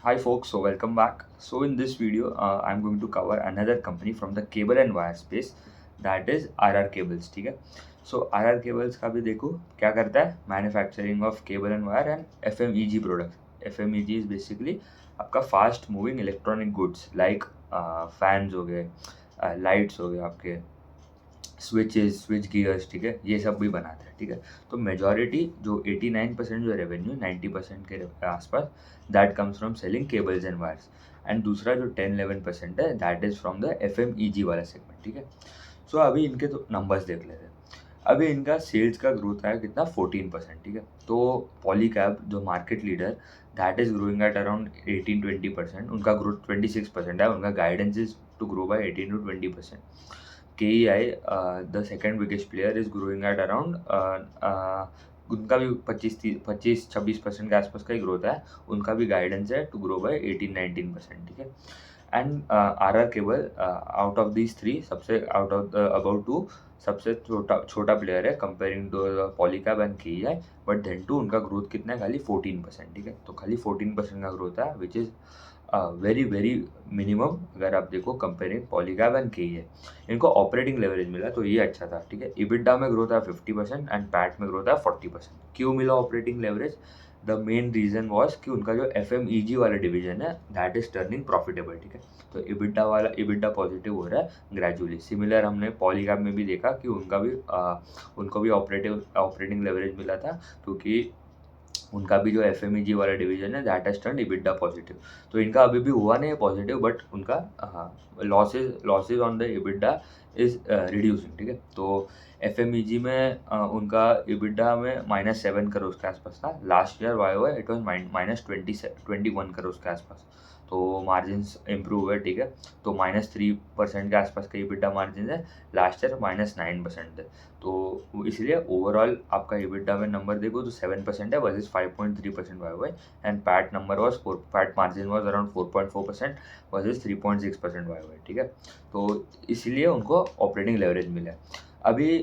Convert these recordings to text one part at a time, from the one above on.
Hi folks, so welcome back. So in this video, I'm going to cover another company from the cable and wire space, that is RR Cables. ठीक है. So RR Cables का भी देखो क्या करता है, manufacturing of cable and wire and FMEG products. FMEG is basically आपका fast moving electronic goods like fans हो गए, लाइट्स हो गए, आपके स्विच गियर्स, ठीक है, ये सब भी बनाते हैं. ठीक है. तो मेजॉरिटी जो 89% जो रेवेन्यू 90% के आसपास that comes from selling cables and wires, and दूसरा जो 10-11% है that is from the FMEG वाला सेगमेंट. ठीक है. सो अभी इनके तो नंबर्स देख लेते हैं. अभी इनका सेल्स का ग्रोथ है कितना 14%. ठीक है. तो पॉलीकैब जो market leader that is growing at around 18-20%. उनका ग्रोथ 26% है. उनका guidance is to grow by 18-20%. KEI, the second biggest player, is growing at around उनका भी 25-26% के आसपास का ही ग्रोथ है. उनका भी गाइडेंस है टू ग्रो बाय 18-19%. ठीक है. And RR cable out of these three सबसे आउट ऑफ अबाउट टू सबसे छोटा प्लेयर है comparing to Polycab and KEI. But then too उनका ग्रोथ कितना है, खाली 14%. ठीक है. तो खाली 14% का ग्रोथ है which is very very minimum अगर आप देखो कंपेयरिंग पॉलीकैब एंड KEI. इनको ऑपरेटिंग लेवरेज मिला तो ये अच्छा था. ठीक है. EBITDA में ग्रोथ है 50% एंड पैट में ग्रोथ है 40%. क्यों मिला operating leverage? The main reason was कि उनका जो FMEG वाला डिवीजन है दैट इज टर्निंग प्रॉफिटेबल. ठीक है. तो EBITDA पॉजिटिव हो रहा है ग्रेजुअली. सिमिलर हमने पॉलीकैब में भी देखा कि उनको भी ऑपरेटिंग लेवरेज मिला था, क्योंकि उनका भी जो FMEG वाला डिवीजन है that has turn EBITDA positive. तो इनका अभी भी हुआ नहीं है पॉजिटिव, बट उनका losses on the EBITDA is reducing. ठीक है. तो FMEG में उनका EBITDA में -7 करोड़ के आसपास था last year. Why it was -21 crore के आसपास. तो मार्जिन इम्प्रूव हुए. ठीक है. तो -3% के आसपास का EBITDA मार्जिन है. लास्ट ईयर -9% है. तो इसलिए ओवरऑल आपका EBITDA में नंबर देखो तो 7% है versus 5.3% Y. And PAT margin was around 4.4% versus 3.6% Y. ठीक है. तो इसलिए उनको ऑपरेटिंग लेवरेज मिला है. अभी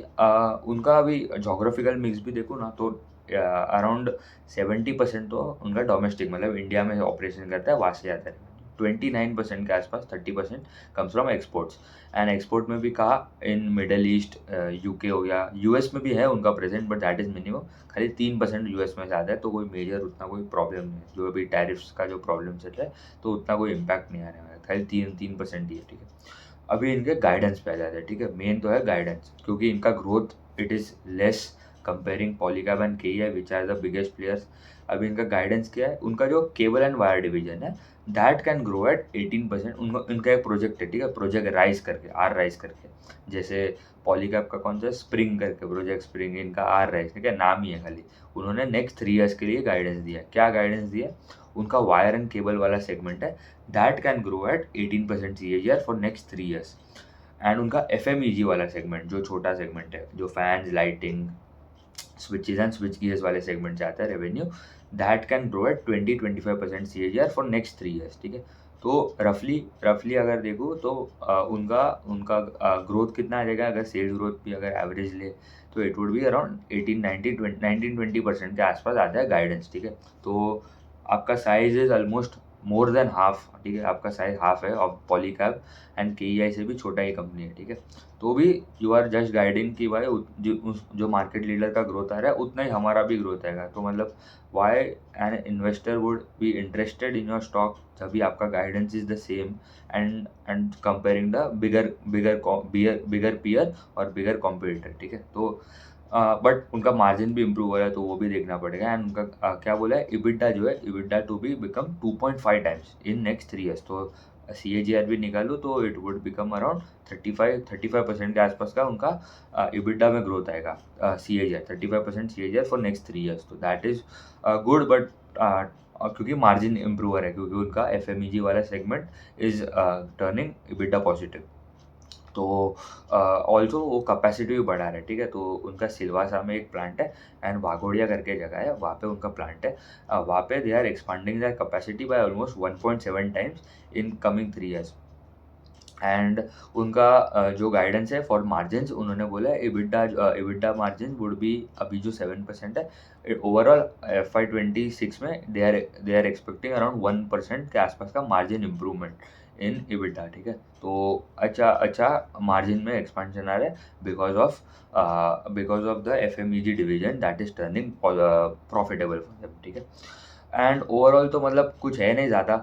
उनका अभी जोग्राफिकल मिक्स भी देखो ना तो अराउंड 70% तो उनका डोमेस्टिक मतलब इंडिया में ऑपरेशन करता है, वहाँ से आता है. 29% के आसपास 30% comes from exports. And export में भी कहा इन मिडल ईस्ट, UK हो गया, US में भी है उनका present, but that is minimum. खाली 3% US में से आता है. तो कोई मेजर उतना कोई प्रॉब्लम नहीं है. जो अभी टैरिफ्स का जो प्रॉब्लम चल रहा है तो उतना कोई इम्पैक्ट नहीं आने वाला है. खाली 3% ही है. ठीक है. अभी इनके गाइडेंस पे आ जाते हैं. ठीक है. मेन तो है गाइडेंस, क्योंकि इनका growth it is less comparing Polycab and KEI which are the biggest players. अभी इनका गाइडेंस क्या है, उनका जो केबल एंड वायर डिवीजन है दैट कैन ग्रो एट 18%. उनका एक प्रोजेक्ट है. ठीक है. प्रोजेक्ट राइज करके, जैसे पॉलीकैब का कौन सा स्प्रिंग करके प्रोजेक्ट स्प्रिंग, इनका राइज. ठीक है. नाम ही है खाली. उन्होंने नेक्स्ट 3 ईयर्स के लिए गाइडेंस दिया. क्या गाइडेंस दिया? उनका वायर एंड केबल वाला सेगमेंट है that can grow at 18% CAGR for next 3 years. And उनका FMEG वाला सेगमेंट जो छोटा सेगमेंट है, जो fans, lighting, switches and switch gears वाले सेगमेंट से आता है revenue, that can grow eight 20-25% CAGR for next 3 years. ठीक है. तो रफली अगर देखो तो उनका उनका ग्रोथ कितना आ जाएगा, अगर सेल्स ग्रोथ भी अगर एवरेज ले तो इट वुड बी अराउंड 19-20% के आसपास आता है गाइडेंस. ठीक है. तो आपका size is almost more than half. ठीक है. आपका साइज हाफ है ऑफ पॉलीकैब एंड KEI से भी छोटा ही कंपनी है. ठीक है. तो भी यू आर जस्ट गाइडिंग कि भाई जो मार्केट लीडर का ग्रोथ आ रहा है उतना ही हमारा भी ग्रोथ आएगा. तो मतलब why an investor would be interested in your stock जब भी आपका guidance is the same and comparing the bigger peer और बिगर कॉम्पिटिटर. ठीक है. तो बट उनका मार्जिन भी इम्प्रूव हो रहा है तो वो भी देखना पड़ेगा. एंड उनका क्या बोला है, EBITDA जो है EBITDA to be become 2.5 times in next 3 years. तो CAGR भी निकालो तो इट वुड बिकम अराउंड 35% के आसपास का उनका EBITDA में ग्रोथ आएगा. CAGR 35% CAGR for next 3 years. तो दैट इज़ गुड. बट क्योंकि मार्जिन इम्प्रूवर है, क्योंकि उनका FMEG वाला segment is turning EBITDA positive. तो ऑल्सो वो कैपेसिटी भी बढ़ा रहे हैं. ठीक है. तो उनका सिलवासा में एक प्लांट है एंड वाघोड़िया करके जगह है, वहाँ पे उनका प्लांट है. वहाँ पे they are expanding their capacity by almost 1.7 times in coming 3 years. And उनका जो गाइडेंस है फॉर मार्जिन्स, उन्होंने बोला है EBITDA मार्जिन वुड बी, अभी जो 7% है ओवरऑल FY26 में दे आर एक्सपेक्टिंग अराउंड 1% के आसपास का मार्जिन इम्प्रूवमेंट इन EBITDA, ठीक है। तो अच्छा मार्जिन में एक्सपेंशन आ रहा है because of the FMEG division that is turning profitable for them, ठीक है। एंड ओवरऑल तो मतलब कुछ है नहीं ज़्यादा,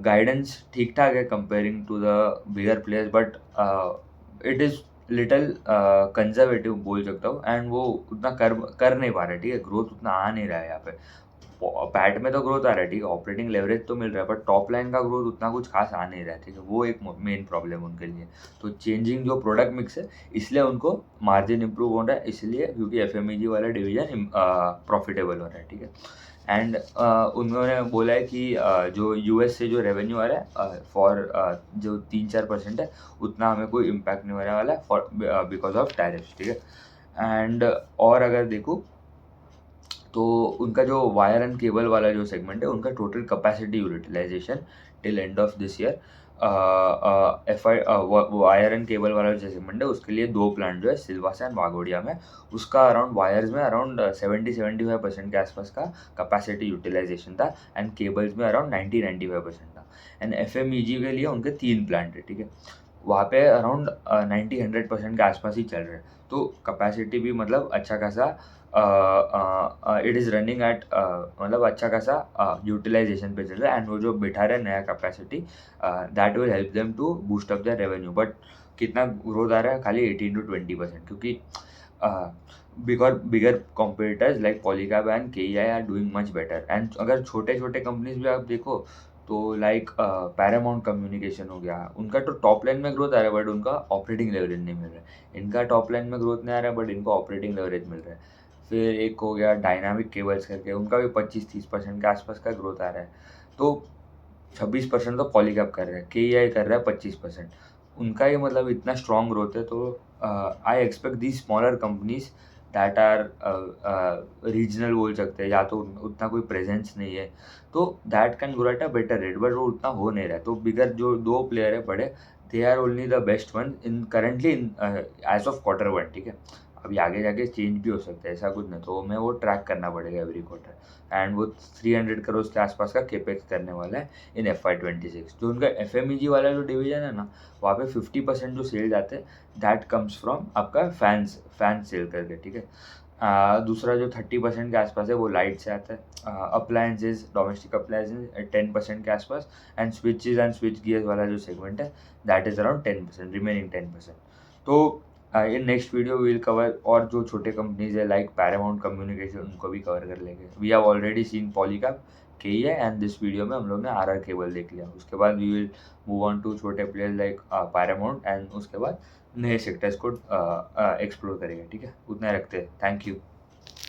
गाइडेंस ठीक ठाक है comparing to the bigger players, but it is little conservative बोल सकता हूँ। एंड वो उतना कर नहीं पा रहे, ठीक है। ग्रोथ उतना आ नहीं रहा है यहाँ पे। पैट में तो ग्रोथ आ रहा है, ठीक है, ऑपरेटिंग लेवरेज तो मिल रहा है, बट टॉप लाइन का ग्रोथ उतना कुछ खास आ नहीं रहा है, ठीक है। वो एक मेन प्रॉब्लम उनके लिए। तो चेंजिंग जो प्रोडक्ट मिक्स है, इसलिए उनको मार्जिन इंप्रूव हो रहा है, इसलिए क्योंकि FMEG वाला डिवीजन प्रॉफिटेबल हो रहा है, ठीक है। एंड उन्होंने बोला है कि जो US से जो रेवेन्यू आ रहा है फॉर जो 3-4% है, उतना हमें कोई इम्पैक्ट नहीं होने वाला है फॉर बिकॉज ऑफ टैरिफ्स, ठीक है। एंड और अगर देखूँ तो उनका जो वायर एंड केबल वाला जो सेगमेंट है, उनका total capacity utilization till end of this year, wire and cable वाला जो सेगमेंट है, उसके लिए 2 प्लांट जो है सिलवासा एंड वाघोडिया में, उसका अराउंड वायर्स में अराउंड 70-75% के आसपास का कैपेसिटी यूटिलाइजेशन था, एंड केबल्स में अराउंड 90-95% था। एंड FMEG के लिए उनके 3 प्लांट है, ठीक है। वहाँ पे अराउंड 90-100% के आसपास ही चल रहे हैं। तो कैपेसिटी भी मतलब अच्छा खासा इट इज़ रनिंग एट मतलब अच्छा खासा यूटिलाइजेशन पे चल रहा है। एंड वो जो बिठा रहे हैं नया capacity, that will help them to boost up their revenue. But कितना ग्रोथ आ रहा है? खाली 18-20%, क्योंकि because bigger competitors like Polycab and KEI are doing much better. And अगर छोटे छोटे कंपनीज भी आप देखो तो लाइक पैरामाउंट कम्युनिकेशन हो गया, उनका तो टॉप लाइन में ग्रोथ आ रहा है, बट उनका ऑपरेटिंग लेवरेज नहीं मिल रहा है। इनका टॉप लाइन में ग्रोथ नहीं आ रहा है, बट इनको ऑपरेटिंग लेवरेज मिल रहा है। फिर एक हो गया डायनामिक केबल्स करके, उनका भी 25-30% के आसपास का ग्रोथ आ रहा है। तो 26% तो पॉलीकैब कर रहा है, KEI कर रहा है 25%। उनका ही मतलब इतना स्ट्रॉन्ग ग्रोथ है। तो I expect the smaller companies that are regional बोल सकते हैं, या तो उतना कोई प्रेजेंस नहीं है, तो that can grow at a better rate, but वो उतना हो नहीं रहा है। तो बिगर जो 2 प्लेयर है बड़े, they are only the best one in currently in edge of Q1, ठीक है। अभी आगे जाके चेंज भी हो सकता है, ऐसा कुछ नहीं। तो हमें वो ट्रैक करना पड़ेगा एवरी क्वार्टर। एंड वो 300 करोड़ के आसपास का केपेक्स करने वाला है इन FY26। जो उनका FMEG वाला जो डिवीजन है ना, वहाँ पे 50% जो सेल जाते हैं, दैट कम्स फ्रॉम आपका फैन सेल करके, ठीक है। दूसरा जो 30% के आसपास है, वो लाइट से आता है। अप्लायंसेज, डोमेस्टिक अप्लायंसेज 10% के आसपास, and switches and switch gears वाला जो सेगमेंट है, दैट इज़ अराउंड 10%, रिमेनिंग 10%। तो in next video we will cover और जो छोटे कंपनीज है लाइक पैरामाउंट कम्युनिकेशन, उनको भी कवर कर लेंगे। We have already seen Polycab, KEI, and this video में हम लोग ने RR केबल देख लिया। उसके बाद we will move on to छोटे प्लेयर्स लाइक पैरामाउंट, एंड उसके बाद नए सेक्टर्स को एक्सप्लोर करेंगे, ठीक है। उतना रखते हैं। Thank you.